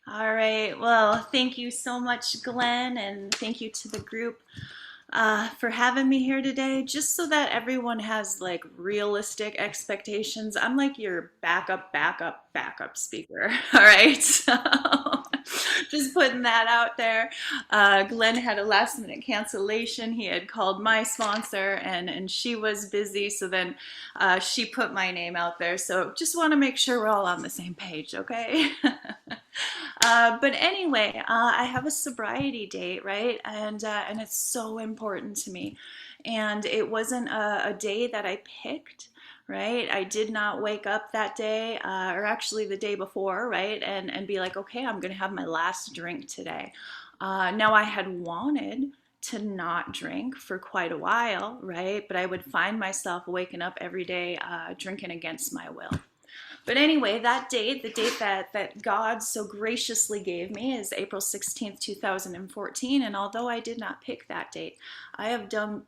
All right. Well, thank you so much, Glenn, and thank you to the group for having me here today. Just so that everyone has like realistic expectations, I'm like your backup speaker. All right. Just putting that out there. Glenn had a last minute cancellation. He had called my sponsor and she was busy. So then she put my name out there. So just want to make sure we're all on the same page, okay? But anyway, I have a sobriety date, right? And it's so important to me. And it wasn't a day that I picked, right? I did not wake up that day, or actually the day before, right? And be like, okay, I'm gonna have my last drink today. Now I had wanted to not drink for quite a while, right? But I would find myself waking up every day drinking against my will. But anyway, that date, the date that God so graciously gave me is April 16th, 2014. And although I did not pick that date, I have done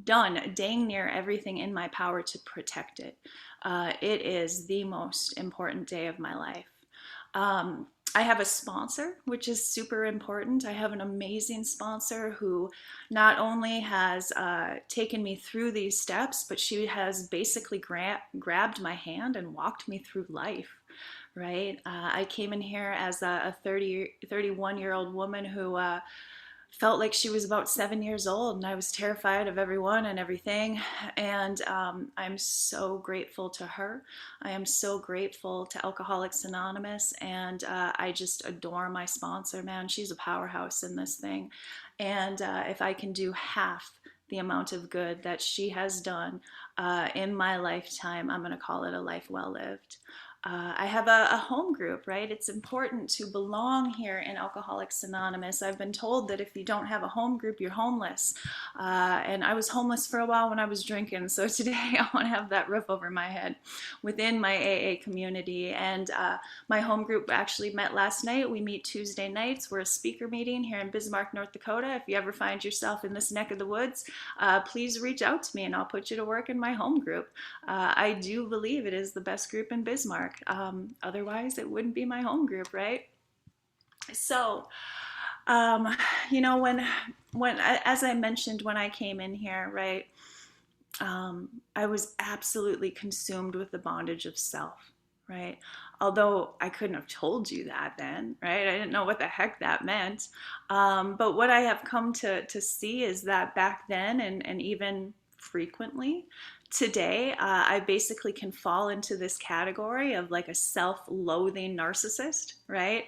dang near everything in my power to protect it. It is the most important day of my life. Um, I have a sponsor, which is super important. I have an amazing sponsor who not only has taken me through these steps, but she has basically grabbed my hand and walked me through life, right? I came in here as a 31-year-old woman who felt like she was about 7 years old, and I was terrified of everyone and everything. And I'm so grateful to her. I am so grateful to Alcoholics Anonymous, and I just adore my sponsor, man. She's a powerhouse in this thing. And if I can do half the amount of good that she has done in my lifetime, I'm going to call it a life well lived. I have a home group, right? It's important to belong here in Alcoholics Anonymous. I've been told that if you don't have a home group, you're homeless. And I was homeless for a while when I was drinking. So today I want to have that roof over my head within my AA community. And my home group actually met last night. We meet Tuesday nights. We're a speaker meeting here in Bismarck, North Dakota. If you ever find yourself in this neck of the woods, please reach out to me and I'll put you to work in my home group. I do believe it is the best group in Bismarck. Otherwise, it wouldn't be my home group, right? So, um, when as I mentioned when I came in here, right, I was absolutely consumed with the bondage of self, right? Although I couldn't have told you that then, right? I didn't know what the heck that meant. But what I have come to see is that back then and even frequently today, I basically can fall into this category of like a self-loathing narcissist, right?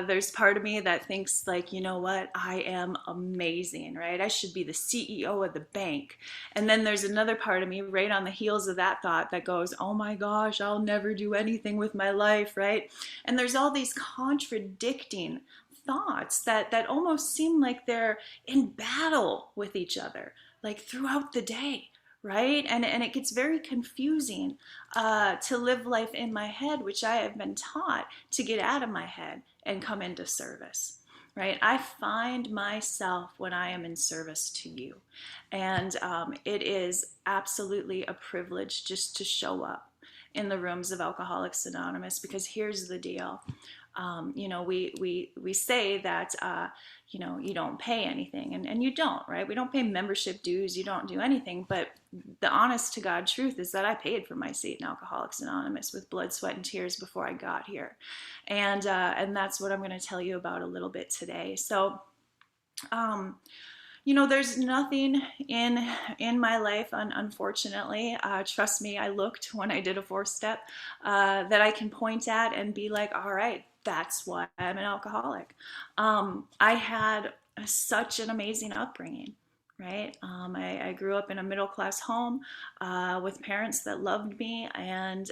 There's part of me that thinks like, you know what, I am amazing, right? I should be the CEO of the bank. And then there's another part of me right on the heels of that thought that goes, oh my gosh, I'll never do anything with my life, right? And there's all these contradicting thoughts that almost seem like they're in battle with each other, like throughout the day, right? And it gets very confusing to live life in my head, which I have been taught to get out of my head and come into service, right? I find myself when I am in service to you. And it is absolutely a privilege just to show up in the rooms of Alcoholics Anonymous, because here's the deal. We say that, you don't pay anything, and you don't, right? We don't pay membership dues, you don't do anything, but the honest to God truth is that I paid for my seat in Alcoholics Anonymous with blood, sweat, and tears before I got here. And that's what I'm going to tell you about a little bit today. So, there's nothing in my life, unfortunately. Trust me, I looked when I did a 4-step that I can point at and be like, all right, that's why I'm an alcoholic. I had such an amazing upbringing, right? I grew up in a middle-class home with parents that loved me, and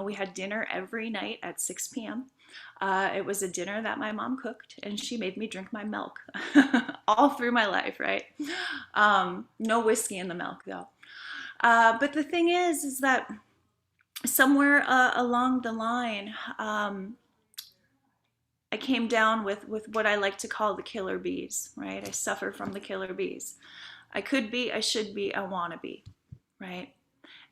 we had dinner every night at 6 p.m. It was a dinner that my mom cooked, and she made me drink my milk all through my life, right? No whiskey in the milk, though. But the thing is that somewhere along the line, I came down with what I like to call the killer bees, right? I suffer from the killer bees. I could be, I should be, I want to be, right?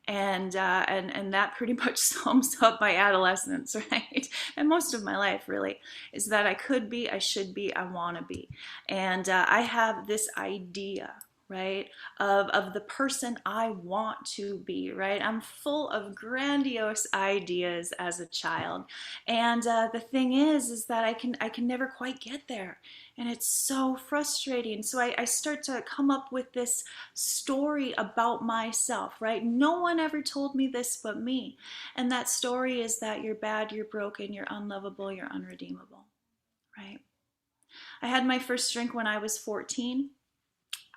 And that pretty much sums up my adolescence, right? And most of my life, really, is that I could be, I should be, I want to be. And I have this idea, right, of the person I want to be, right? I'm full of grandiose ideas as a child. And the thing is that I can never quite get there. And it's so frustrating. So I start to come up with this story about myself, right? No one ever told me this but me. And that story is that you're bad, you're broken, you're unlovable, you're unredeemable, right? I had my first drink when I was 14.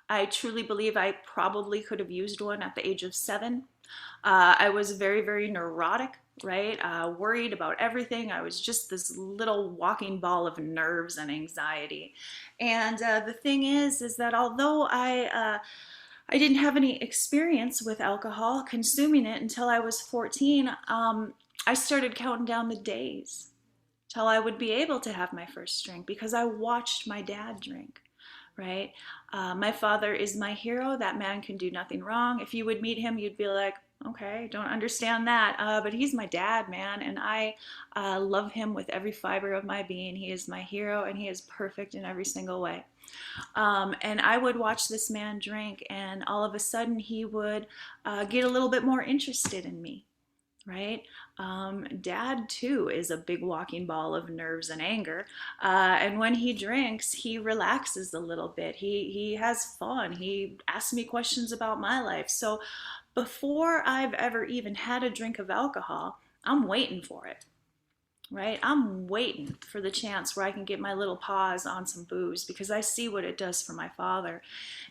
I truly believe I probably could have used one at the age of 7. I was very, very neurotic, right? Worried about everything. I was just this little walking ball of nerves and anxiety. And the thing is that although I didn't have any experience with alcohol, consuming it until I was 14, I started counting down the days till I would be able to have my first drink because I watched my dad drink, right? My father is my hero. That man can do nothing wrong. If you would meet him, you'd be like, okay, don't understand that. But he's my dad, man, and I love him with every fiber of my being. He is my hero, and he is perfect in every single way. And I would watch this man drink, and all of a sudden he would get a little bit more interested in me, right? Dad, too, is a big walking ball of nerves and anger. And when he drinks, he relaxes a little bit. He has fun. He asks me questions about my life. So before I've ever even had a drink of alcohol, I'm waiting for it, right? I'm waiting for the chance where I can get my little paws on some booze because I see what it does for my father.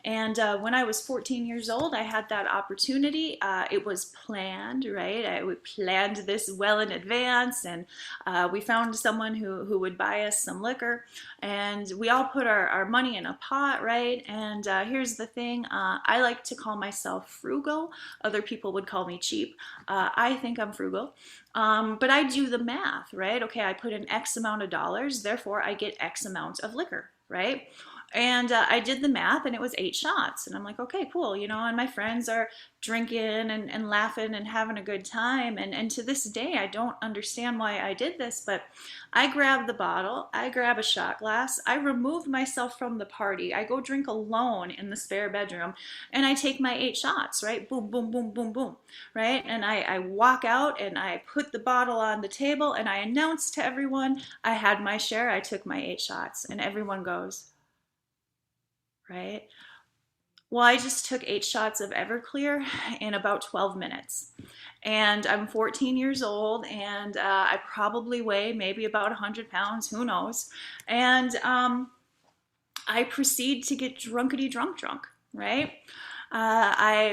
And when I was 14 years old, I had that opportunity. It was planned, right? We planned this well in advance, and we found someone who would buy us some liquor, and we all put our money in a pot, right? And here's the thing. I like to call myself frugal. Other people would call me cheap. I think I'm frugal. But I do the math, right? Okay, I put in X amount of dollars, therefore I get X amount of liquor, right? And I did the math, and it was 8 shots. And I'm like, okay, cool, and my friends are drinking and laughing and having a good time. And to this day, I don't understand why I did this, but I grab the bottle, I grab a shot glass, I remove myself from the party, I go drink alone in the spare bedroom, and I take my 8 shots, right? Boom, boom, boom, boom, boom, right? And I walk out, and I put the bottle on the table, and I announce to everyone, I had my share, I took my 8 shots. And everyone goes, right? Well, I just took 8 shots of Everclear in about 12 minutes. And I'm 14 years old, and I probably weigh maybe about 100 pounds, who knows. And I proceed to get drunkety drunk, right?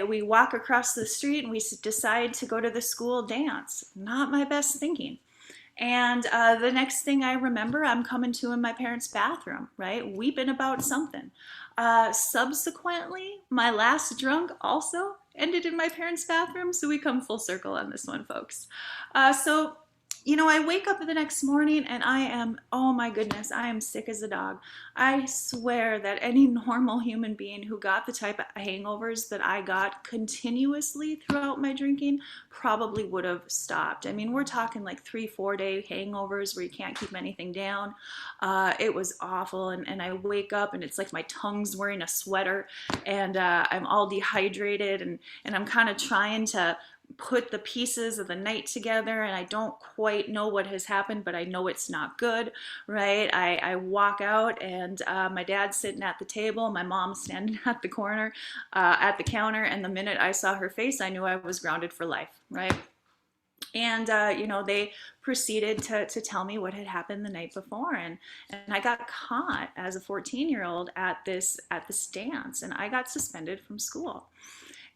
We walk across the street, and we decide to go to the school dance. Not my best thinking. And the next thing I remember, I'm coming to in my parents' bathroom, right? Weeping about something. Subsequently, my last drunk also ended in my parents' bathroom, so we come full circle on this one, folks. So I wake up the next morning and I am, oh my goodness, I am sick as a dog. I swear that any normal human being who got the type of hangovers that I got continuously throughout my drinking probably would have stopped. I mean, we're talking like 3-4 day hangovers where you can't keep anything down. It was awful. And I wake up and it's like my tongue's wearing a sweater, and I'm all dehydrated, and I'm kind of trying to put the pieces of the night together, and I don't quite know what has happened, but I know it's not good, right? I walk out, and my dad's sitting at the table, my mom's standing at the corner, at the counter, and the minute I saw her face, I knew I was grounded for life, right? And they proceeded to tell me what had happened the night before, and I got caught as a 14-year-old at this dance, and I got suspended from school.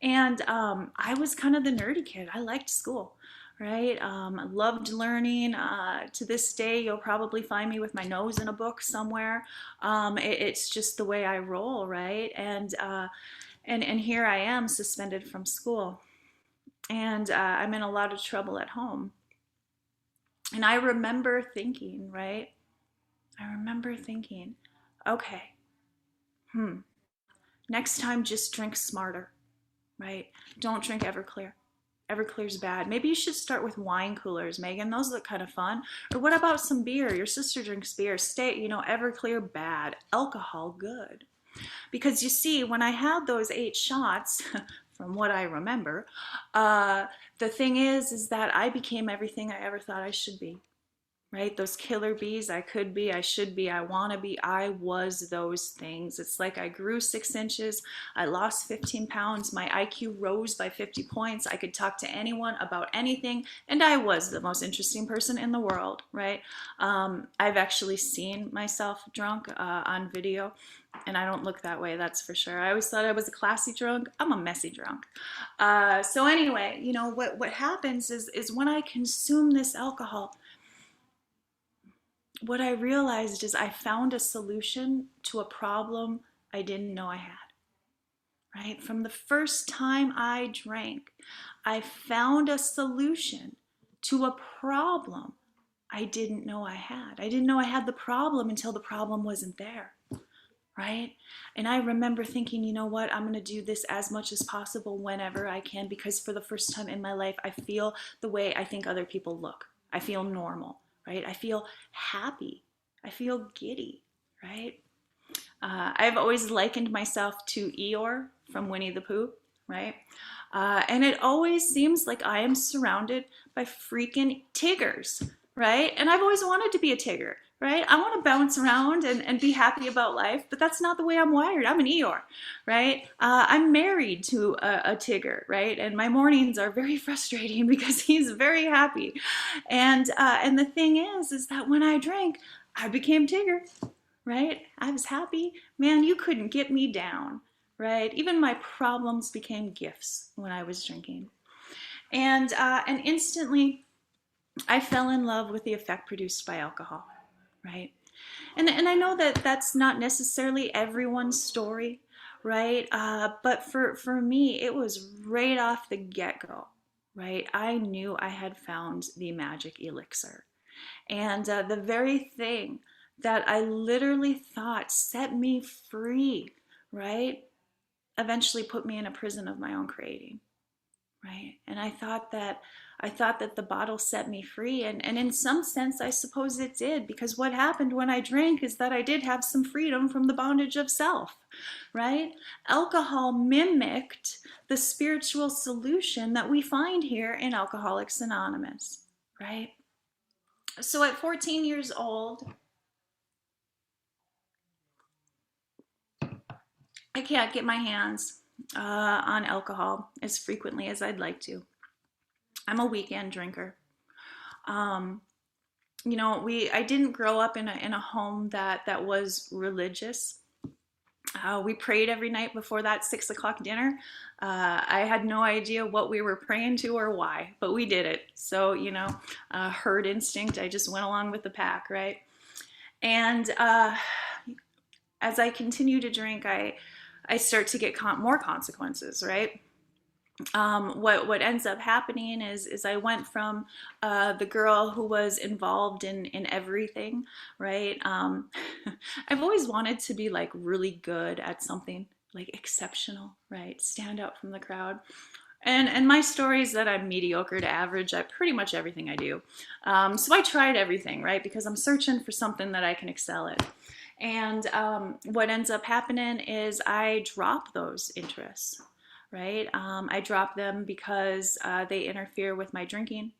And I was kind of the nerdy kid. I liked school, right? I loved learning. To this day, you'll probably find me with my nose in a book somewhere. It's just the way I roll, right? And here I am suspended from school. And I'm in a lot of trouble at home. And I remember thinking, right? Okay, next time just drink smarter, right? Don't drink Everclear. Everclear's bad. Maybe you should start with wine coolers, Megan. Those look kind of fun. Or what about some beer? Your sister drinks beer. Everclear bad. Alcohol good. Because you see, when I had those 8 shots, from what I remember, the thing is that I became everything I ever thought I should be. Right? Those killer bees, I could be, I should be, I want to be, I was those things. It's like I grew 6 inches, I lost 15 pounds, my IQ rose by 50 points, I could talk to anyone about anything, and I was the most interesting person in the world, right? I've actually seen myself drunk on video, and I don't look that way, that's for sure. I always thought I was a classy drunk. I'm a messy drunk. So anyway, what happens is when I consume this alcohol, what I realized is I found a solution to a problem I didn't know I had, right? From the first time I drank, I found a solution to a problem I didn't know I had. I didn't know I had the problem until the problem wasn't there, right? And I remember thinking, you know what, I'm going to do this as much as possible whenever I can, because for the first time in my life, I feel the way I think other people look. I feel normal. Right? I feel happy. I feel giddy, right? I've always likened myself to Eeyore from Winnie the Pooh, right? And it always seems like I am surrounded by freaking Tiggers, right? And I've always wanted to be a Tigger, right? I want to bounce around and be happy about life, but that's not the way I'm wired. I'm an Eeyore, right? I'm married to a Tigger, right? And my mornings are very frustrating because he's very happy. And the thing is that when I drank, I became Tigger, right? I was happy. Man, you couldn't get me down, right? Even my problems became gifts when I was drinking. And instantly, I fell in love with the effect produced by alcohol. Right? And I know that that's not necessarily everyone's story, right? But for me, it was right off the get-go, right? I knew I had found the magic elixir. And the very thing that I literally thought set me free, right, eventually put me in a prison of my own creating, right? And I thought that the bottle set me free, and in some sense I suppose it did, because what happened when I drank is that I did have some freedom from the bondage of self, right? Alcohol mimicked the spiritual solution that we find here in Alcoholics Anonymous, right? So at 14 years old, I can't get my hands on alcohol as frequently as I'd like to. I'm a weekend drinker. I didn't grow up in a home that was religious. We prayed every night before that 6 o'clock dinner. I had no idea what we were praying to or why, but we did it. So, herd instinct, I just went along with the pack, right? And as I continue to drink, I start to get more consequences, right? What ends up happening is I went from the girl who was involved in everything, right? I've always wanted to be like really good at something, like exceptional, right? Stand out from the crowd. And my story is that I'm mediocre to average at pretty much everything I do. So I tried everything, right? Because I'm searching for something that I can excel at. And what ends up happening is I drop those interests. Right? I drop them because they interfere with my drinking,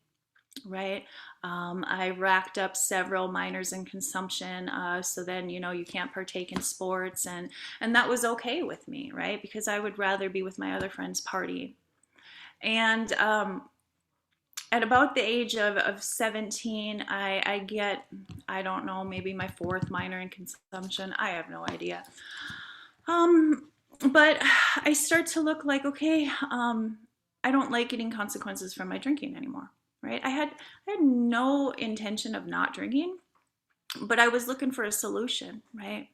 right? I racked up several minors in consumption, so then, you can't partake in sports, and that was okay with me, right? Because I would rather be with my other friends partying. And at about the age of 17, I get, I don't know, maybe my 4th minor in consumption. I have no idea. But I start to look like, okay, I don't like getting consequences from my drinking anymore, right? I had no intention of not drinking, but I was looking for a solution, right?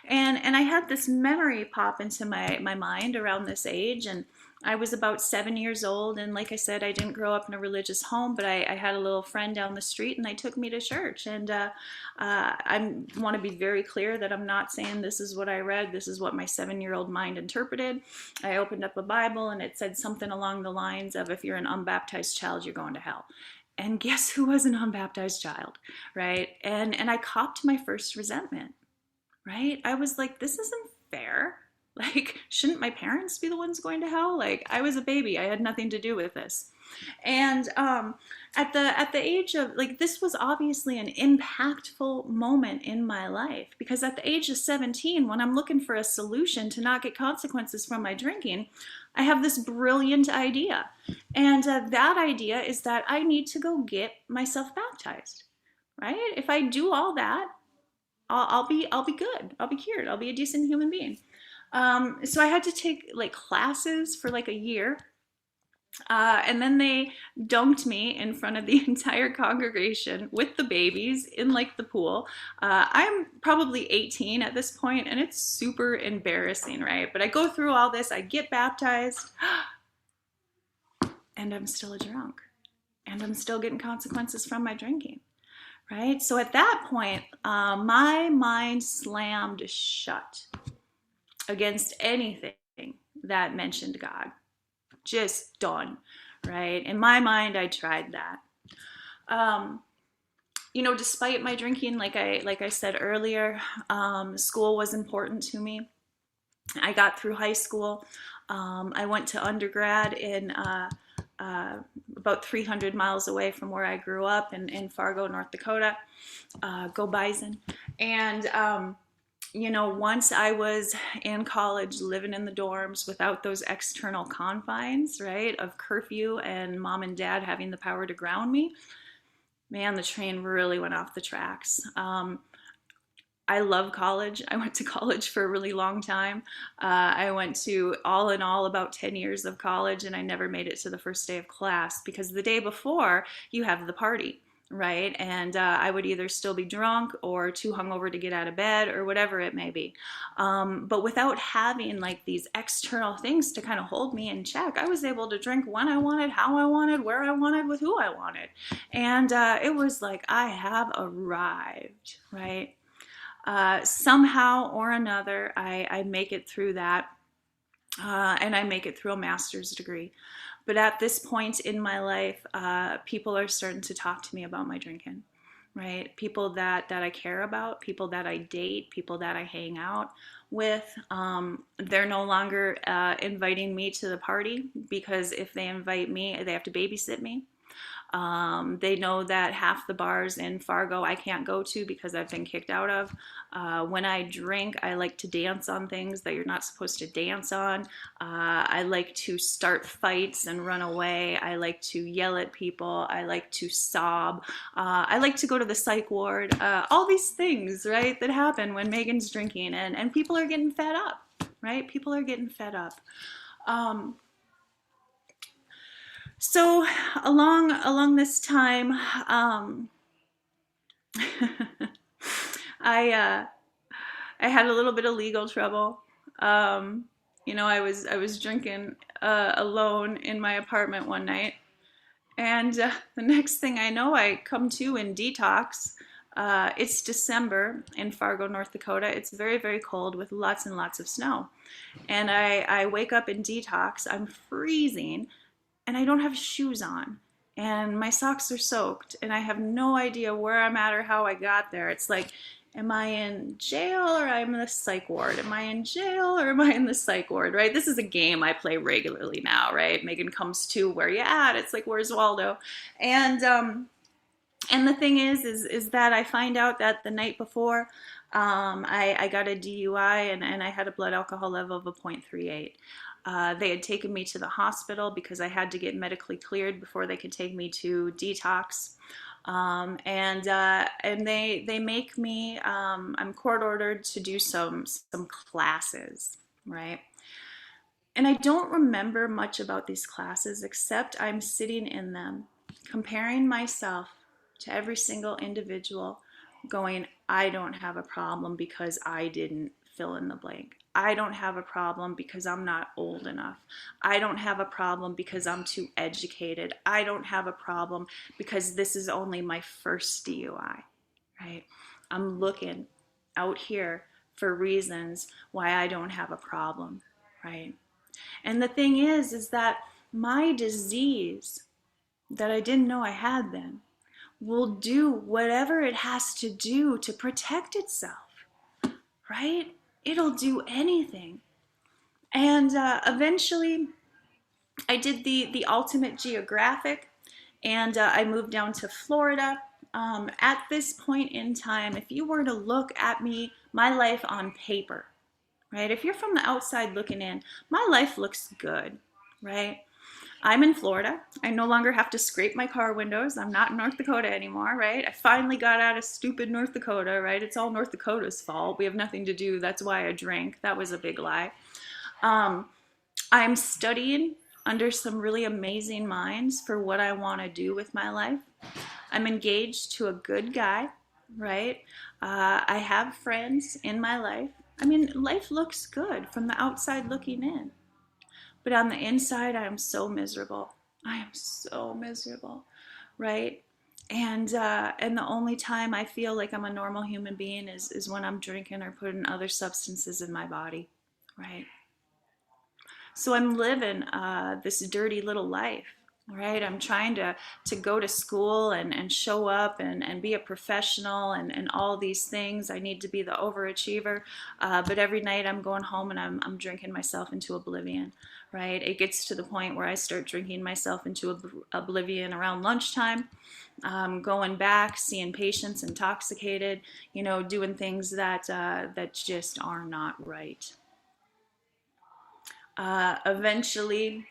And I had this memory pop into my mind around this age, and I was about 7 years old, and like I said, I didn't grow up in a religious home, but I had a little friend down the street, and they took me to church. And I want to be very clear that I'm not saying this is what I read. This is what my 7-year-old mind interpreted. I opened up a Bible, and it said something along the lines of, if you're an unbaptized child, you're going to hell. And guess who was an unbaptized child, right? And I copped my first resentment, right? I was like, this isn't fair. Like, shouldn't my parents be the ones going to hell? Like, I was a baby. I had nothing to do with this. And at the age of, like, this was obviously an impactful moment in my life, because at the age of 17, when I'm looking for a solution to not get consequences from my drinking, I have this brilliant idea. And that idea is that I need to go get myself baptized, right? If I do all that, I'll be good. I'll be cured. I'll be a decent human being. So I had to take like classes for like a year. And then they dunked me in front of the entire congregation with the babies in like the pool. I'm probably 18 at this point, and it's super embarrassing, right? But I go through all this, I get baptized, and I'm still a drunk. And I'm still getting consequences from my drinking, right? So at that point, my mind slammed shut against anything that mentioned God. Just done, right? In my mind, I tried that. Despite my drinking, like I said earlier, school was important to me. I got through high school. I went to undergrad in about 300 miles away from where I grew up in Fargo, North Dakota. Go Bison. And once I was in college, living in the dorms without those external confines, right, of curfew and mom and dad having the power to ground me, man, the train really went off the tracks. I love college. I went to college for a really long time. I went to, all in all, about 10 years of college, and I never made it to the first day of class, because the day before, you have the party, right? And I would either still be drunk or too hungover to get out of bed, or whatever it may be. But without having like these external things to kind of hold me in check, I was able to drink when I wanted, how I wanted, where I wanted, with who I wanted. And it was like, I have arrived, right? Somehow or another, I make it through that, and I make it through a master's degree. But at this point in my life, people are starting to talk to me about my drinking, right? People that I care about, people that I date, people that I hang out with. They're no longer inviting me to the party, because if they invite me, they have to babysit me. They know that half the bars in Fargo I can't go to because I've been kicked out of. When I drink, I like to dance on things that you're not supposed to dance on. I like to start fights and run away. I like to yell at people. I like to sob. I like to go to the psych ward. All these things, right, that happen when Megan's drinking, and people are getting fed up, right? People are getting fed up. So along this time, I had a little bit of legal trouble. I was drinking alone in my apartment one night, and the next thing I know, I come to in detox. It's December in Fargo, North Dakota. It's very, very cold with lots and lots of snow, and I wake up in detox. I'm freezing. And I don't have shoes on, and my socks are soaked, and I have no idea where I'm at or how I got there. It's like, am I in jail or I'm in the psych ward? Am I in jail or am I in the psych ward, right? This is a game I play regularly now, right? Megan comes to, where you at? It's like, where's Waldo? And the thing is that I find out that the night before, I got a DUI, and I had a blood alcohol level of a 0.38. They had taken me to the hospital because I had to get medically cleared before they could take me to detox. And they make me, I'm court ordered to do some classes, right? And I don't remember much about these classes, except I'm sitting in them, comparing myself to every single individual, going, I don't have a problem because I didn't fill in the blank. I don't have a problem because I'm not old enough. I don't have a problem because I'm too educated. I don't have a problem because this is only my first DUI, right? I'm looking out here for reasons why I don't have a problem, right? And the thing is that my disease that I didn't know I had then will do whatever it has to do to protect itself, right? It'll do anything. And eventually, I did the ultimate geographic, and I moved down to Florida. At this point in time, if you were to look at me, my life on paper, right? If you're from the outside looking in, my life looks good, right? I'm in Florida. I no longer have to scrape my car windows. I'm not in North Dakota anymore, right? I finally got out of stupid North Dakota, right? It's all North Dakota's fault. We have nothing to do. That's why I drank. That was a big lie. I'm studying under some really amazing minds for what I want to do with my life. I'm engaged to a good guy, right? I have friends in my life. I mean, life looks good from the outside looking in. But on the inside, I am so miserable. I am so miserable, right? And the only time I feel like I'm a normal human being is when I'm drinking or putting other substances in my body, right? So I'm living this dirty little life, right? I'm trying to go to school and show up and be a professional and all these things. I need to be the overachiever, but every night I'm going home and I'm drinking myself into oblivion, right? It gets to the point where I start drinking myself into oblivion around lunchtime, going back, seeing patients intoxicated, you know, doing things that just are not right. Eventually,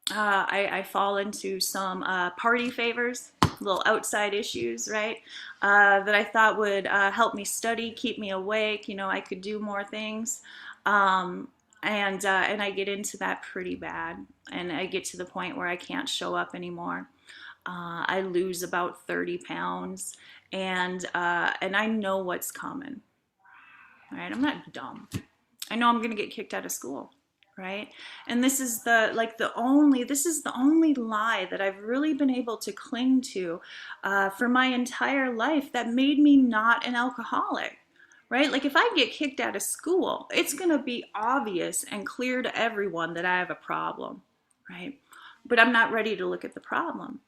I fall into some party favors, little outside issues, right? That I thought would help me study, keep me awake. You know, I could do more things, and I get into that pretty bad, and I get to the point where I can't show up anymore. I lose about 30 pounds, and I know what's coming. Right? I'm not dumb. I know I'm going to get kicked out of school, right? And this is the only lie that I've really been able to cling to for my entire life that made me not an alcoholic, right? Like if I get kicked out of school, it's going to be obvious and clear to everyone that I have a problem, right? But I'm not ready to look at the problem.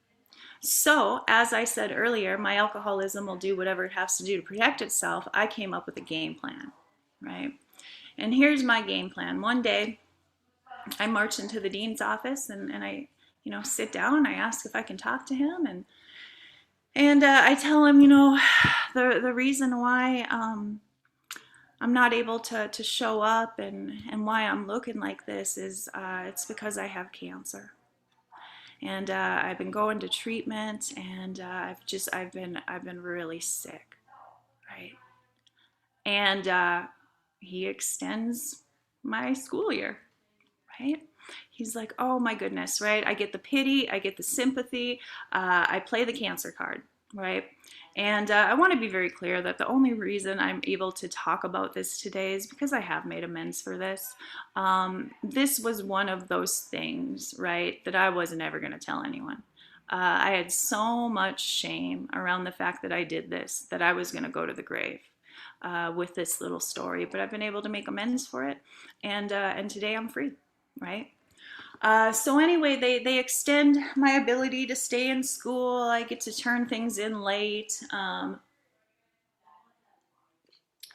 So, as I said earlier, my alcoholism will do whatever it has to do to protect itself. I came up with a game plan, right? And here's my game plan. One day, I march into the dean's office and I, you know, sit down. I ask if I can talk to him, and I tell him, you know, the reason why I'm not able to show up and why I'm looking like this is it's because I have cancer. And I've been going to treatment, and I've been really sick, right? And he extends my school year, right? He's like, oh my goodness, right? I get the pity, I get the sympathy, I play the cancer card, right? And I want to be very clear that the only reason I'm able to talk about this today is because I have made amends for this. This was one of those things, right, that I wasn't ever going to tell anyone. I had so much shame around the fact that I did this, that I was going to go to the grave with this little story. But I've been able to make amends for it, and today I'm free, right? So anyway, they extend my ability to stay in school. I get to turn things in late.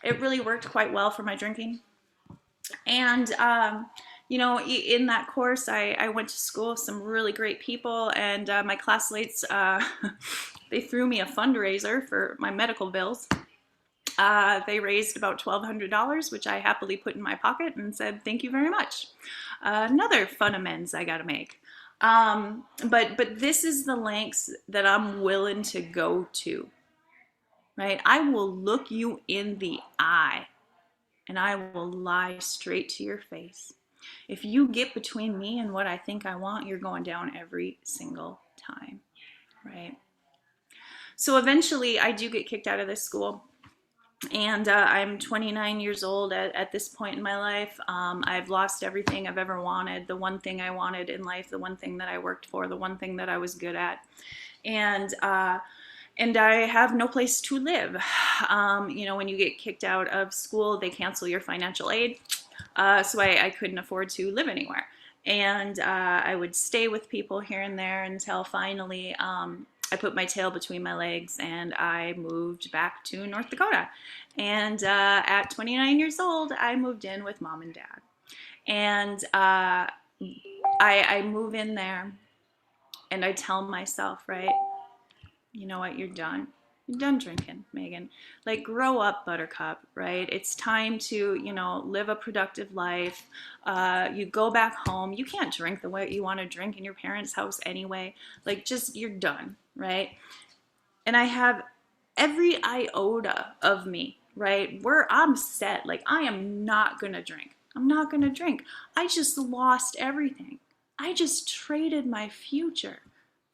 It really worked quite well for my drinking. And, you know, in that course, I went to school with some really great people, and my classmates, they threw me a fundraiser for my medical bills. They raised about $1,200, which I happily put in my pocket and said, thank you very much. Another fun amends I got to make. But this is the lengths that I'm willing to go to, right? I will look you in the eye and I will lie straight to your face. If you get between me and what I think I want, you're going down every single time, right? So eventually I do get kicked out of this school. And I'm 29 years old at this point in my life. I've lost everything I've ever wanted, the one thing I wanted in life, the one thing that I worked for, the one thing that I was good at. And I have no place to live. When you get kicked out of school, they cancel your financial aid. So I couldn't afford to live anywhere. And I would stay with people here and there until finally I put my tail between my legs and I moved back to North Dakota. And at 29 years old, I moved in with mom and dad. And I move in there and I tell myself, right, you know what, you're done. You're done drinking, Megan. Like, grow up, Buttercup, right? It's time to, live a productive life. You go back home. You can't drink the way you want to drink in your parents' house anyway. Like, just, you're done, right? And I have every iota of me, right, where I'm set. Like, I am not going to drink. I'm not going to drink. I just lost everything. I just traded my future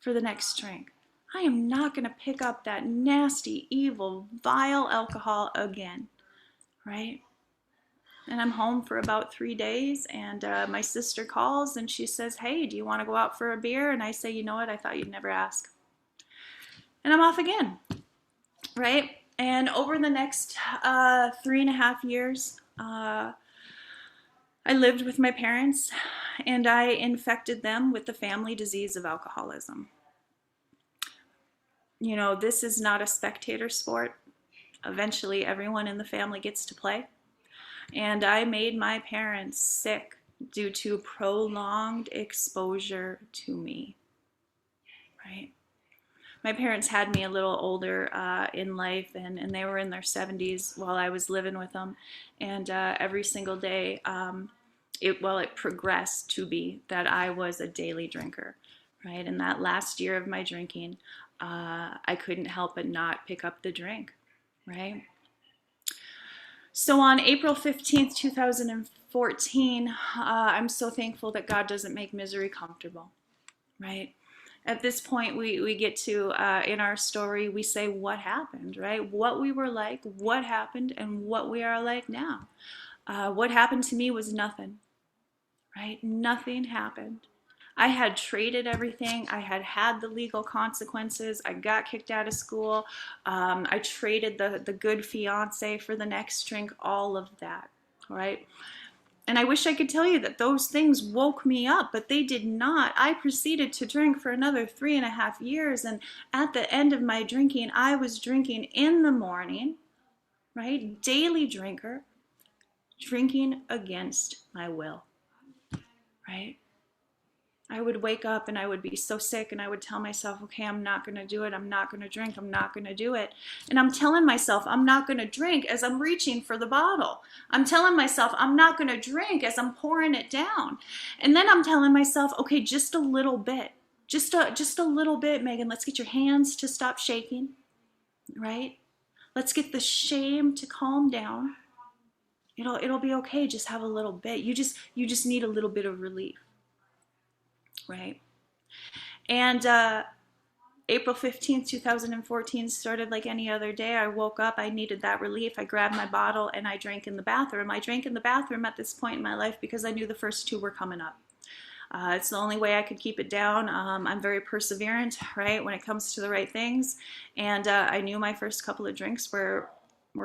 for the next drink. I am not going to pick up that nasty, evil, vile alcohol again, right? And I'm home for about 3 days, and my sister calls and she says, hey, do you want to go out for a beer? And I say, you know what, I thought you'd never ask. And I'm off again, right? And over the next 3.5 years, I lived with my parents, and I infected them with the family disease of alcoholism. This is not a spectator sport. Eventually, everyone in the family gets to play. And I made my parents sick due to prolonged exposure to me, right? My parents had me a little older in life, and they were in their 70s while I was living with them. And every single day, it progressed to be that I was a daily drinker, right? And that last year of my drinking, I couldn't help but not pick up the drink, right? So on April 15th, 2014, I'm so thankful that God doesn't make misery comfortable, right? At this point, we get to, in our story, we say what happened, right? What we were like, what happened, and what we are like now. What happened to me was nothing, right? Nothing happened. I had traded everything. I had the legal consequences. I got kicked out of school. I traded the good fiance for the next drink, all of that, right? And I wish I could tell you that those things woke me up, but they did not. I proceeded to drink for another 3.5 years. And at the end of my drinking, I was drinking in the morning, right? Daily drinker, drinking against my will, right? I would wake up and I would be so sick and I would tell myself, okay, I'm not going to do it. I'm not going to drink. I'm not going to do it. And I'm telling myself I'm not going to drink as I'm reaching for the bottle. I'm telling myself I'm not going to drink as I'm pouring it down. And then I'm telling myself, okay, just a little bit. Just a little bit, Megan. Let's get your hands to stop shaking, right? Let's get the shame to calm down. It'll be okay. Just have a little bit. You just need a little bit of relief. Right? And April 15th, 2014 started like any other day. I woke up, I needed that relief. I grabbed my bottle and I drank in the bathroom. I drank in the bathroom at this point in my life because I knew the first two were coming up. It's the only way I could keep it down. I'm very perseverant, right, when it comes to the right things. And I knew my first couple of drinks were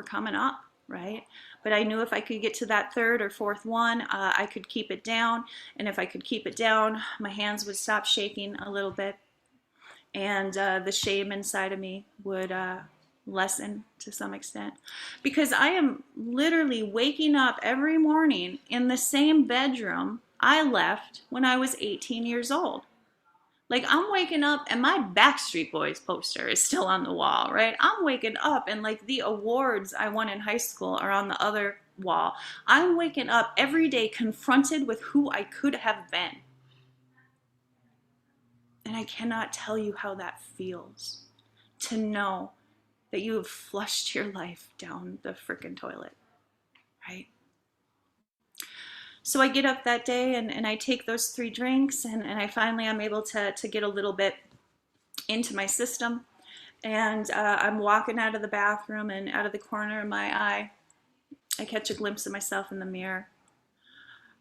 coming up, right? But I knew if I could get to that third or fourth one, I could keep it down. And if I could keep it down, my hands would stop shaking a little bit. And the shame inside of me would lessen to some extent. Because I am literally waking up every morning in the same bedroom I left when I was 18 years old. Like, I'm waking up and my Backstreet Boys poster is still on the wall, right? I'm waking up and like the awards I won in high school are on the other wall. I'm waking up every day confronted with who I could have been. And I cannot tell you how that feels to know that you have flushed your life down the frickin' toilet, right? So I get up that day and I take those 3 drinks and I finally am able to get a little bit into my system. And I'm walking out of the bathroom, and out of the corner of my eye, I catch a glimpse of myself in the mirror.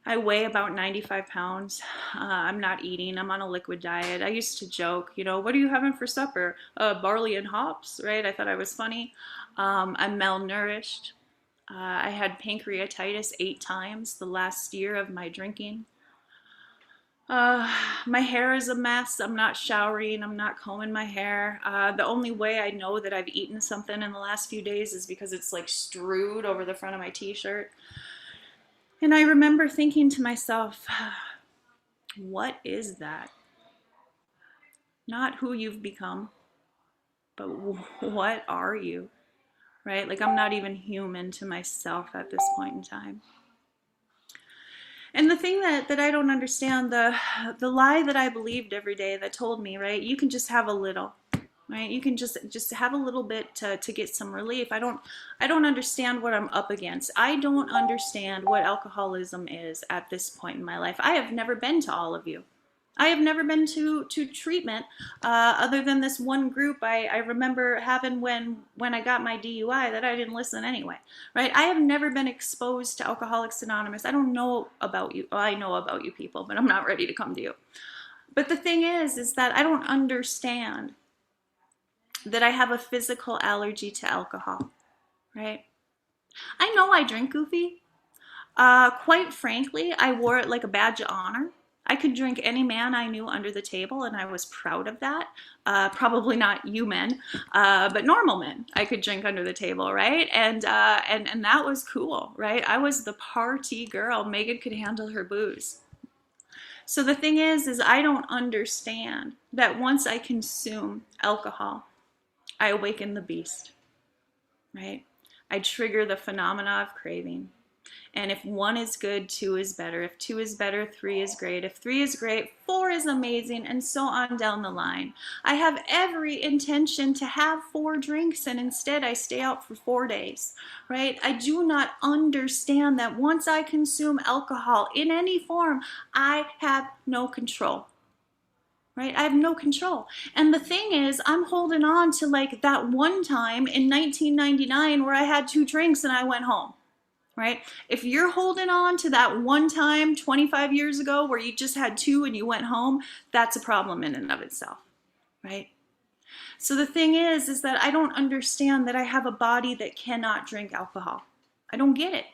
I weigh about 95 pounds. I'm not eating. I'm on a liquid diet. I used to joke, what are you having for supper? Barley and hops, right? I thought I was funny. I'm malnourished. I had pancreatitis 8 times the last year of my drinking. My hair is a mess. I'm not showering. I'm not combing my hair. The only way I know that I've eaten something in the last few days is because it's like strewed over the front of my t-shirt. And I remember thinking to myself, what is that? Not who you've become, but what are you, right? Like, I'm not even human to myself at this point in time. And the thing that I don't understand, the lie that I believed every day that told me, right, you can just have a little, right? You can just have a little bit to get some relief. I don't understand what I'm up against. I don't understand what alcoholism is at this point in my life. I have never been to all of you. I have never been to treatment other than this one group I remember having when I got my DUI that I didn't listen anyway, right? I have never been exposed to Alcoholics Anonymous. I don't know about you. Well, I know about you people, but I'm not ready to come to you. But the thing is that I don't understand that I have a physical allergy to alcohol, right? I know I drink goofy. Quite frankly, I wore it like a badge of honor. I could drink any man I knew under the table, and I was proud of that. Probably not you men, but normal men I could drink under the table, right? And that was cool, right? I was the party girl. Megan could handle her booze. So the thing is I don't understand that once I consume alcohol, I awaken the beast, right? I trigger the phenomena of craving. And if 1 is good, 2 is better. If 2 is better, 3 is great. If 3 is great, 4 is amazing, and so on down the line. I have every intention to have 4 drinks, and instead I stay out for 4 days, right? I do not understand that once I consume alcohol in any form, I have no control. Right? I have no control. And the thing is, I'm holding on to like that one time in 1999 where I had 2 drinks and I went home. Right? If you're holding on to that one time 25 years ago where you just had 2 and you went home, that's a problem in and of itself. Right? So the thing is that I don't understand that I have a body that cannot drink alcohol. I don't get it.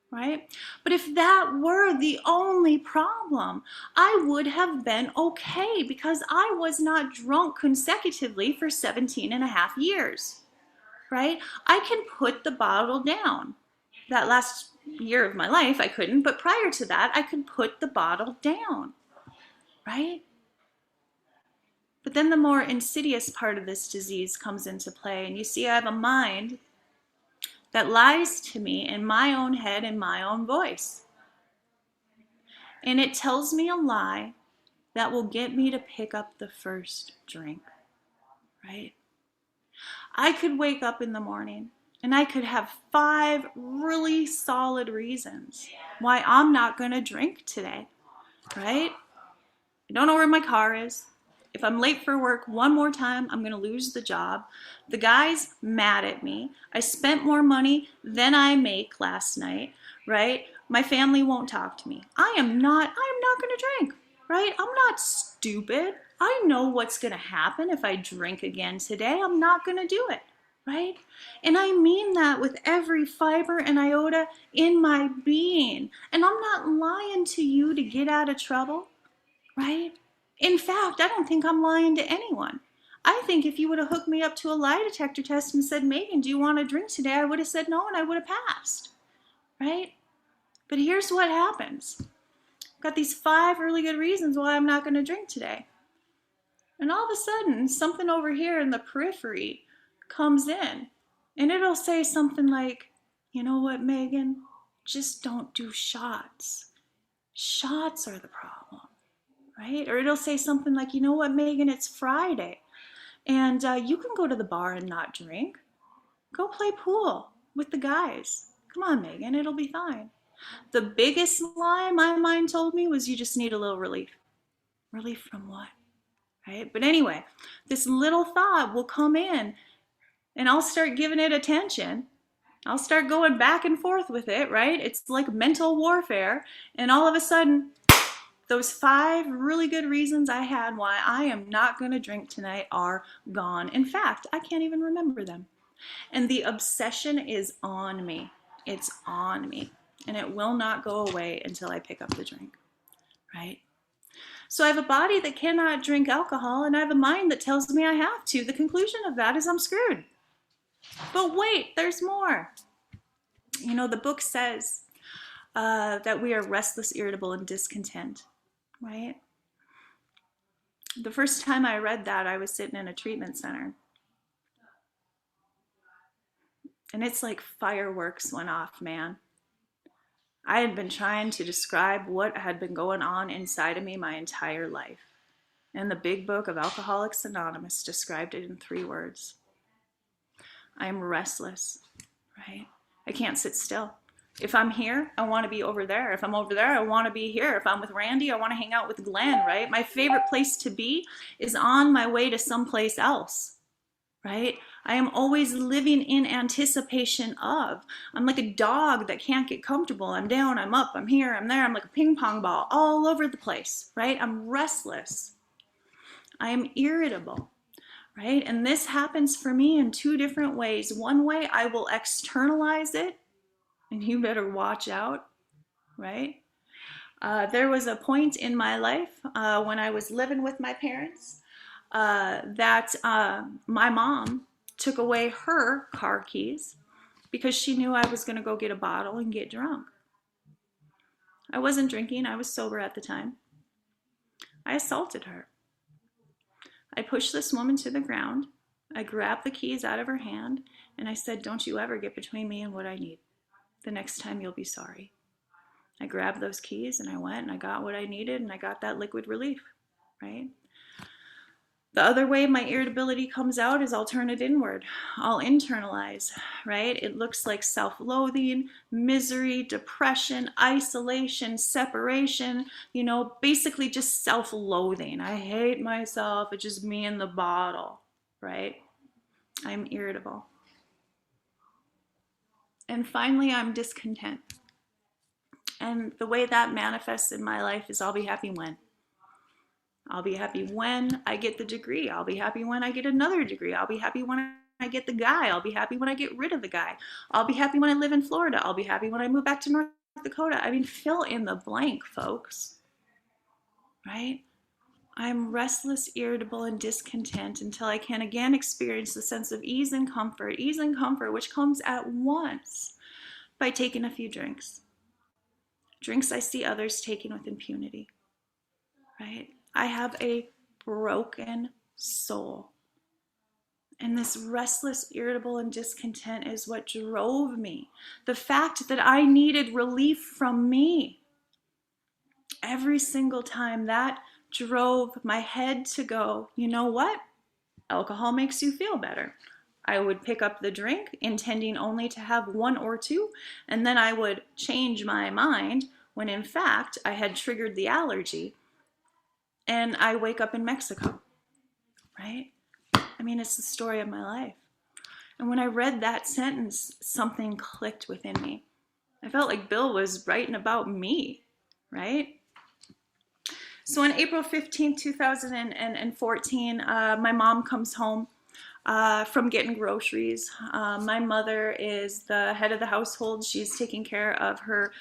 Right? But if that were the only problem, I would have been okay because I was not drunk consecutively for 17 and a half years. Right? I can put the bottle down. That last year of my life, I couldn't, but prior to that, I could put the bottle down. Right? But then the more insidious part of this disease comes into play, and you see I have a mind that lies to me in my own head in my own voice. And it tells me a lie that will get me to pick up the first drink, right? I could wake up in the morning and I could have 5 really solid reasons why I'm not going to drink today, right? I don't know where my car is. If I'm late for work one more time, I'm going to lose the job. The guy's mad at me. I spent more money than I make last night, right? My family won't talk to me. I am not going to drink, right? I'm not stupid. I know what's going to happen if I drink again today. I'm not going to do it, right? And I mean that with every fiber and iota in my being. And I'm not lying to you to get out of trouble, right? In fact, I don't think I'm lying to anyone. I think if you would have hooked me up to a lie detector test and said, Megan, do you want a drink today? I would have said no and I would have passed, right? But here's what happens. I've got these 5 really good reasons why I'm not going to drink today. And all of a sudden, something over here in the periphery comes in and it'll say something like, you know what, Megan? Just don't do shots. Shots are the problem. Right? Or it'll say something like, you know what, Megan, it's Friday. And you can go to the bar and not drink. Go play pool with the guys. Come on, Megan, it'll be fine. The biggest lie my mind told me was you just need a little relief. Relief from what? right? But anyway, this little thought will come in and I'll start giving it attention. I'll start going back and forth with it, right? It's like mental warfare. And all of a sudden, those 5 really good reasons I had why I am not going to drink tonight are gone. In fact, I can't even remember them. And the obsession is on me. It's on me. And it will not go away until I pick up the drink, right? So I have a body that cannot drink alcohol, and I have a mind that tells me I have to. The conclusion of that is I'm screwed. But wait, there's more. You know, the book says that we are restless, irritable, and discontent, right? The first time I read that, I was sitting in a treatment center. And it's like fireworks went off, man. I had been trying to describe what had been going on inside of me my entire life. And the big book of Alcoholics Anonymous described it in 3 words. I am restless, right? I can't sit still. If I'm here, I want to be over there. If I'm over there, I want to be here. If I'm with Randy, I want to hang out with Glenn, right? My favorite place to be is on my way to someplace else, right? I am always living in anticipation of. I'm like a dog that can't get comfortable. I'm down, I'm up, I'm here, I'm there. I'm like a ping pong ball all over the place, right? I'm restless. I am irritable, right? And this happens for me in 2 different ways. One way, I will externalize it, and you better watch out, right? There was a point in my life when I was living with my parents that my mom took away her car keys because she knew I was going to go get a bottle and get drunk. I wasn't drinking. I was sober at the time. I assaulted her. I pushed this woman to the ground. I grabbed the keys out of her hand, and I said, "Don't you ever get between me and what I need. The next time you'll be sorry." I grabbed those keys and I went and I got what I needed and I got that liquid relief, right? The other way my irritability comes out is I'll turn it inward. I'll internalize, right? It looks like self-loathing, misery, depression, isolation, separation, you know, basically just self-loathing. I hate myself. It's just me and the bottle, right? I'm irritable. And finally, I'm discontent. And the way that manifests in my life is I'll be happy when. I'll be happy when I get the degree. I'll be happy when I get another degree. I'll be happy when I get the guy. I'll be happy when I get rid of the guy. I'll be happy when I live in Florida. I'll be happy when I move back to North Dakota. I mean, fill in the blank, folks. Right? I'm restless, irritable, and discontent until I can again experience the sense of ease and comfort, which comes at once by taking a few drinks. Drinks I see others taking with impunity, right? I have a broken soul. And this restless, irritable, and discontent is what drove me. The fact that I needed relief from me. Every single time that drove my head to go, you know what? Alcohol makes you feel better. I would pick up the drink, intending only to have 1 or 2, and then I would change my mind when in fact I had triggered the allergy, and I wake up in Mexico, right? I mean, it's the story of my life. And when I read that sentence, something clicked within me. I felt like Bill was writing about me, right? So on April 15th, 2014, my mom comes home from getting groceries. My mother is the head of the household. She's taking care of her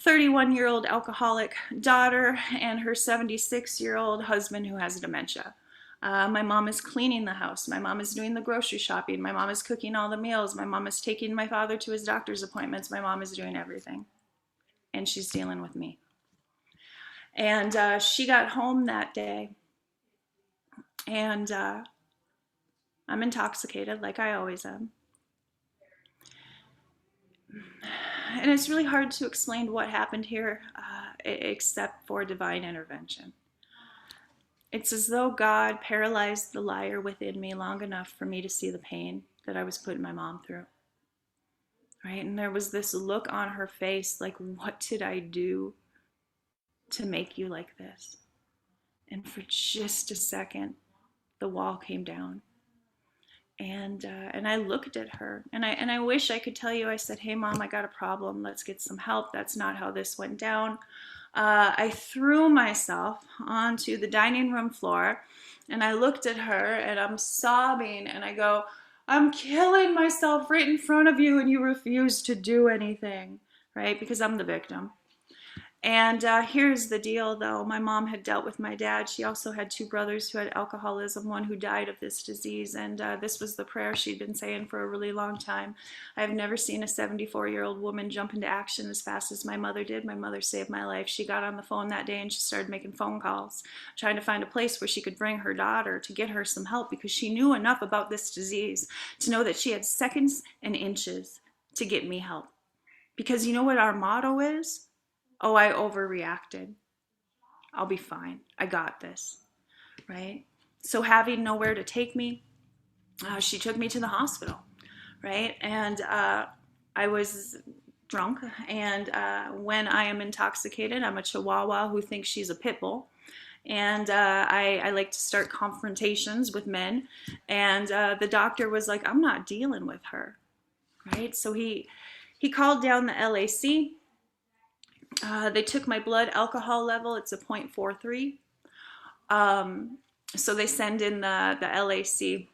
31-year-old alcoholic daughter and her 76-year-old husband who has dementia. My mom is cleaning the house. My mom is doing the grocery shopping. My mom is cooking all the meals. My mom is taking my father to his doctor's appointments. My mom is doing everything. And she's dealing with me. And she got home that day, and I'm intoxicated like I always am. And it's really hard to explain what happened here except for divine intervention. It's as though God paralyzed the liar within me long enough for me to see the pain that I was putting my mom through. Right? And there was this look on her face like, what did I do to make you like this? And for just a second, the wall came down. And I looked at her, and I wish I could tell you. I said, "Hey, Mom, I got a problem. Let's get some help." That's not how this went down. I threw myself onto the dining room floor, and I looked at her, and I'm sobbing, and I go, "I'm killing myself right in front of you, and you refuse to do anything," right? Because I'm the victim. And here's the deal, though. My mom had dealt with my dad. She also had two brothers who had alcoholism, one who died of this disease. And this was the prayer she'd been saying for a really long time. I've never seen a 74-year-old woman jump into action as fast as my mother did. My mother saved my life. She got on the phone that day and she started making phone calls, trying to find a place where she could bring her daughter to get her some help, because she knew enough about this disease to know that she had seconds and inches to get me help. Because you know what our motto is? Oh, I overreacted. I'll be fine. I got this, right? So having nowhere to take me, she took me to the hospital, right? And I was drunk, and when I am intoxicated, I'm a chihuahua who thinks she's a pit bull. And I like to start confrontations with men. And the doctor was like, "I'm not dealing with her," right? So he called down the LAC. They took my blood alcohol level. It's a 0.43. So they send in the LAC.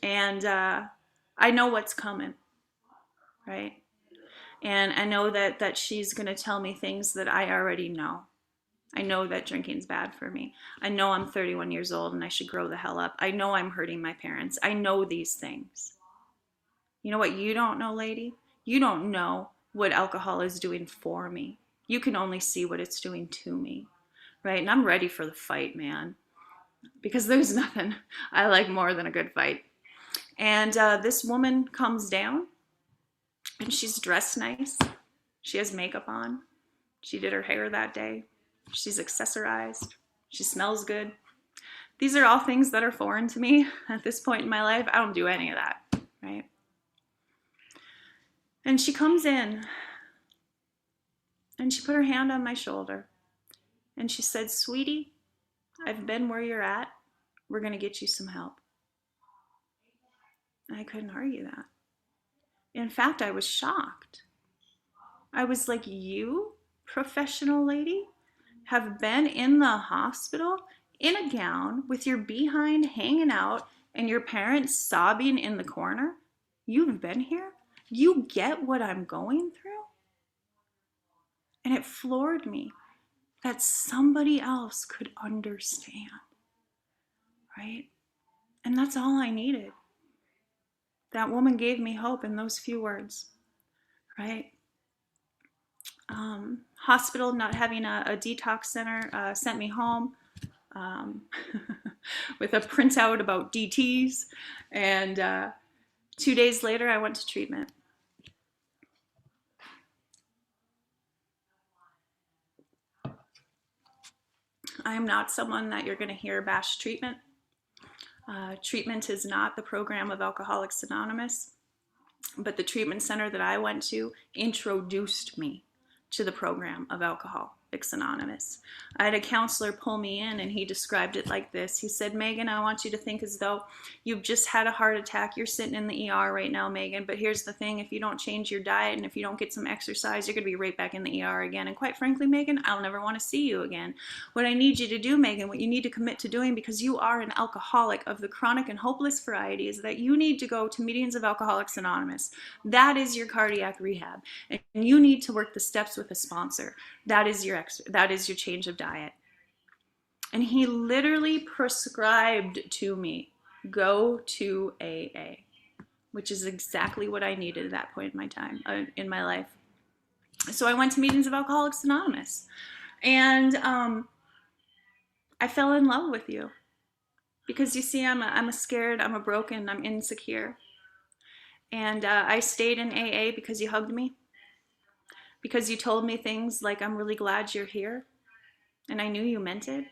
And I know what's coming, right? And I know that she's going to tell me things that I already know. I know that drinking's bad for me. I know I'm 31 years old and I should grow the hell up. I know I'm hurting my parents. I know these things. You know what you don't know, lady? You don't know what alcohol is doing for me. You can only see what it's doing to me, right? And I'm ready for the fight, man, because there's nothing I like more than a good fight. And this woman comes down, and she's dressed nice. She has makeup on. She did her hair that day. She's accessorized. She smells good. These are all things that are foreign to me at this point in my life. I don't do any of that, right? And she comes in, and she put her hand on my shoulder, and she said, "Sweetie, I've been where you're at. We're going to get you some help." And I couldn't argue that. In fact, I was shocked. I was like, "You, professional lady, have been in the hospital in a gown with your behind hanging out and your parents sobbing in the corner? You've been here? You get what I'm going through?" And it floored me that somebody else could understand, right? And that's all I needed. That woman gave me hope in those few words, right? Hospital, not having a detox center, sent me home with a printout about DTs. And 2 days later, I went to treatment. I am not someone that you're going to hear bash treatment. Treatment is not the program of Alcoholics Anonymous, but the treatment center that I went to introduced me to the program of Alcoholics Anonymous. I had a counselor pull me in, and he described it like this. He said, "Megan, I want you to think as though you've just had a heart attack. You're sitting in the ER right now, Megan, but here's the thing. If you don't change your diet and if you don't get some exercise, you're going to be right back in the ER again. And quite frankly, Megan, I'll never want to see you again. What I need you to do, Megan, what you need to commit to doing, because you are an alcoholic of the chronic and hopeless variety, is that you need to go to meetings of Alcoholics Anonymous. That is your cardiac rehab. And you need to work the steps with a sponsor. That is your change of diet." And he literally prescribed to me, go to AA, which is exactly what I needed at that point in my time, in my life. So I went to meetings of Alcoholics Anonymous, and I fell in love with you, because you see, I'm a scared, I'm a broken, I'm insecure, and I stayed in AA because you hugged me, because you told me things like, "I'm really glad you're here," and I knew you meant it.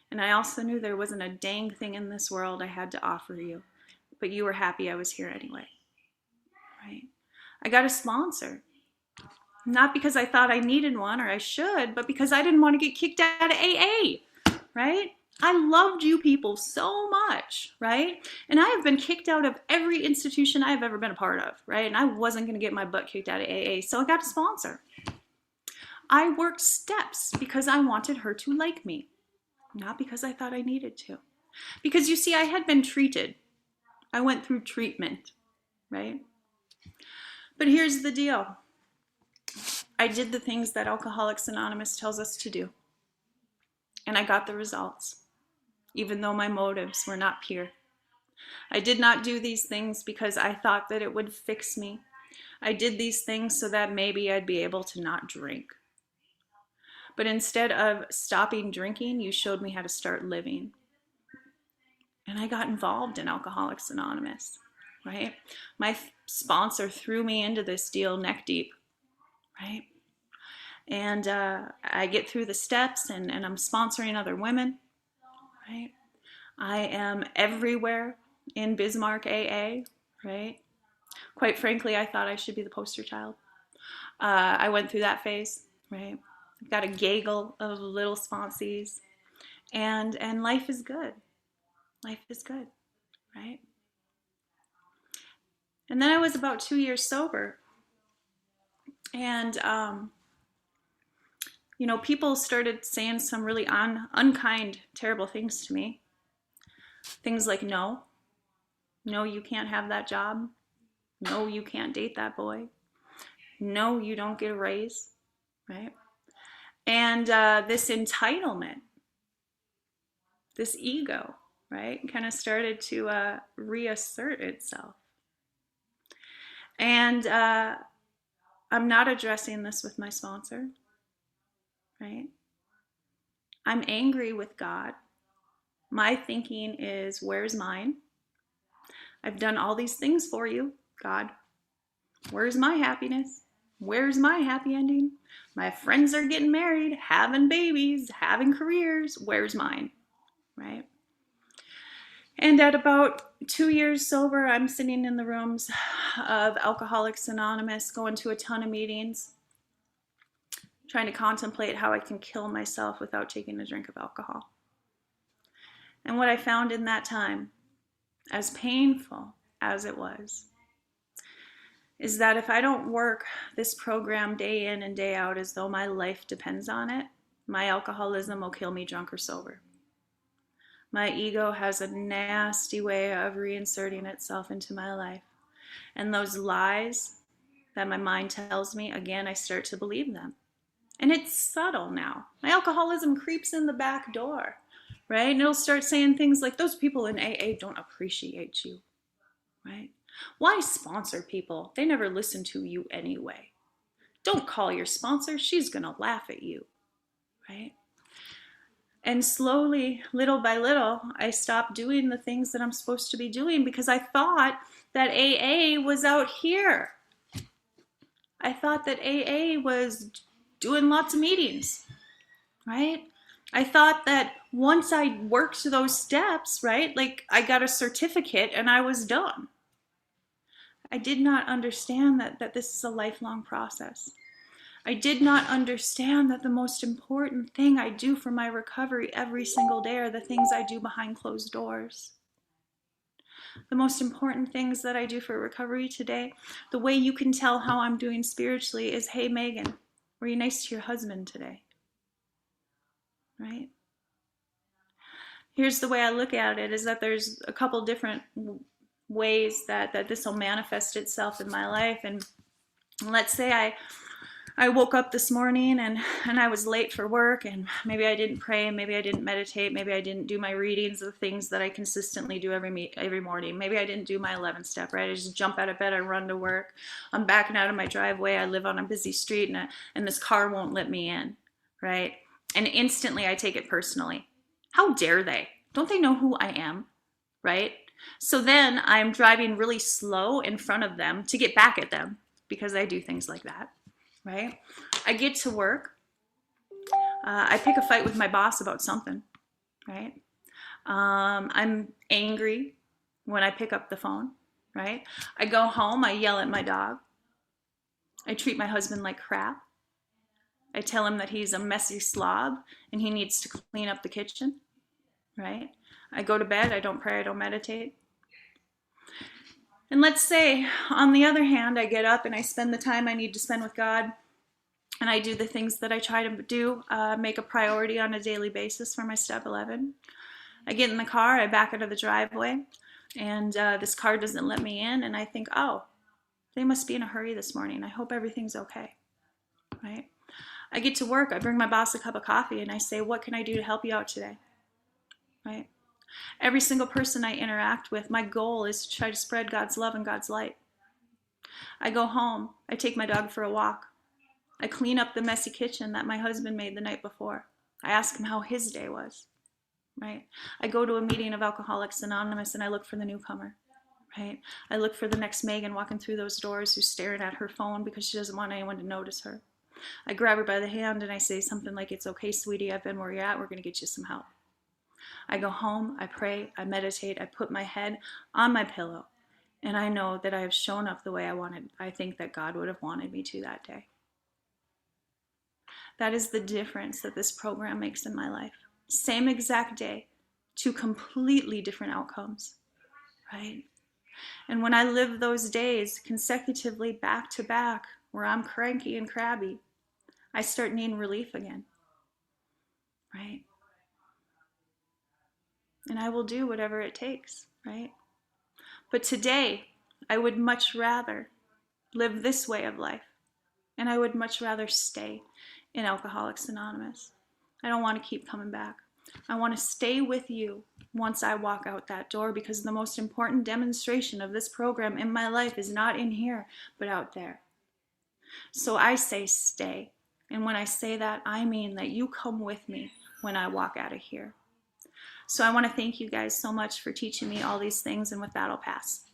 And I also knew there wasn't a dang thing in this world I had to offer you, but you were happy I was here anyway, right? I got a sponsor, not because I thought I needed one or I should, but because I didn't want to get kicked out of AA, right? I loved you people so much, right? And I have been kicked out of every institution I've ever been a part of, right? And I wasn't going to get my butt kicked out of AA, so I got a sponsor. I worked steps because I wanted her to like me, not because I thought I needed to. Because you see, I had been treated. I went through treatment, right? But here's the deal. I did the things that Alcoholics Anonymous tells us to do. And I got the results, even though my motives were not pure. I did not do these things because I thought that it would fix me. I did these things so that maybe I'd be able to not drink. But instead of stopping drinking, you showed me how to start living. And I got involved in Alcoholics Anonymous, right? My sponsor threw me into this deal neck deep, right? And I get through the steps and I'm sponsoring other women, right? I am everywhere in Bismarck AA, right? Quite frankly, I thought I should be the poster child. I went through that phase, right? I've got a gaggle of little sponsees, and life is good. Life is good, right? And then I was about 2 years sober, and you know, people started saying some really unkind, terrible things to me. Things like, no, you can't have that job. No, you can't date that boy. No, you don't get a raise, right? And this entitlement, this ego, right, kind of started to reassert itself. And I'm not addressing this with my sponsor, right? I'm angry with God. My thinking is, where's mine? I've done all these things for you, God. Where's my happiness? Where's my happy ending? My friends are getting married, having babies, having careers. Where's mine? Right? And at about 2 years sober, I'm sitting in the rooms of Alcoholics Anonymous, going to a ton of meetings, trying to contemplate how I can kill myself without taking a drink of alcohol. And what I found in that time, as painful as it was, is that if I don't work this program day in and day out as though my life depends on it, my alcoholism will kill me drunk or sober. My ego has a nasty way of reinserting itself into my life. And those lies that my mind tells me, again, I start to believe them. And it's subtle now. My alcoholism creeps in the back door, right? And it'll start saying things like, those people in AA don't appreciate you, right? Why sponsor people? They never listen to you anyway. Don't call your sponsor. She's going to laugh at you, right? And slowly, little by little, I stopped doing the things that I'm supposed to be doing because I thought that AA was out here. I thought that AA was doing lots of meetings, right? I thought that once I worked those steps, right, like I got a certificate and I was done. I did not understand that this is a lifelong process. I did not understand that the most important thing I do for my recovery every single day are the things I do behind closed doors. The most important things that I do for recovery today, the way you can tell how I'm doing spiritually is, hey, Megan, were you nice to your husband today? Right? Here's the way I look at it, is that there's a couple different ways that this will manifest itself in my life. And let's say I woke up this morning and I was late for work, and maybe I didn't pray, maybe I didn't meditate, maybe I didn't do my readings of things that I consistently do every morning. Maybe I didn't do my 11th step, right? I just jump out of bed, I run to work. I'm backing out of my driveway. I live on a busy street, and this car won't let me in, right? And instantly I take it personally. How dare they? Don't they know who I am, right? So then I'm driving really slow in front of them to get back at them because I do things like that, right? I get to work. I pick a fight with my boss about something, right? I'm angry when I pick up the phone, right? I go home, I yell at my dog. I treat my husband like crap. I tell him that he's a messy slob and he needs to clean up the kitchen. right? I go to bed, I don't pray, I don't meditate. And let's say, on the other hand, I get up and I spend the time I need to spend with God, and I do the things that I try to do, make a priority on a daily basis for my step 11. I get in the car, I back out of the driveway, and this car doesn't let me in, and I think, oh, they must be in a hurry this morning. I hope everything's okay, right? I get to work, I bring my boss a cup of coffee, and I say, what can I do to help you out today, right? Every single person I interact with, my goal is to try to spread God's love and God's light. I go home, I take my dog for a walk. I clean up the messy kitchen that my husband made the night before. I ask him how his day was, right? I go to a meeting of Alcoholics Anonymous and I look for the newcomer, right? I look for the next Megan walking through those doors who's staring at her phone because she doesn't want anyone to notice her. I grab her by the hand and I say something like, it's okay, sweetie, I've been where you're at, we're gonna get you some help. I go home, I pray, I meditate, I put my head on my pillow, and I know that I have shown up the way I think that God would have wanted me to that day. That is the difference that this program makes in my life. Same exact day, two completely different outcomes, right? And when I live those days consecutively back to back, where I'm cranky and crabby, I start needing relief again, right? And I will do whatever it takes, right? But today, I would much rather live this way of life, and I would much rather stay in Alcoholics Anonymous. I don't want to keep coming back. I want to stay with you once I walk out that door, because the most important demonstration of this program in my life is not in here, but out there. So I say stay. And when I say that, I mean that you come with me when I walk out of here. So I want to thank you guys so much for teaching me all these things, and with that, I'll pass.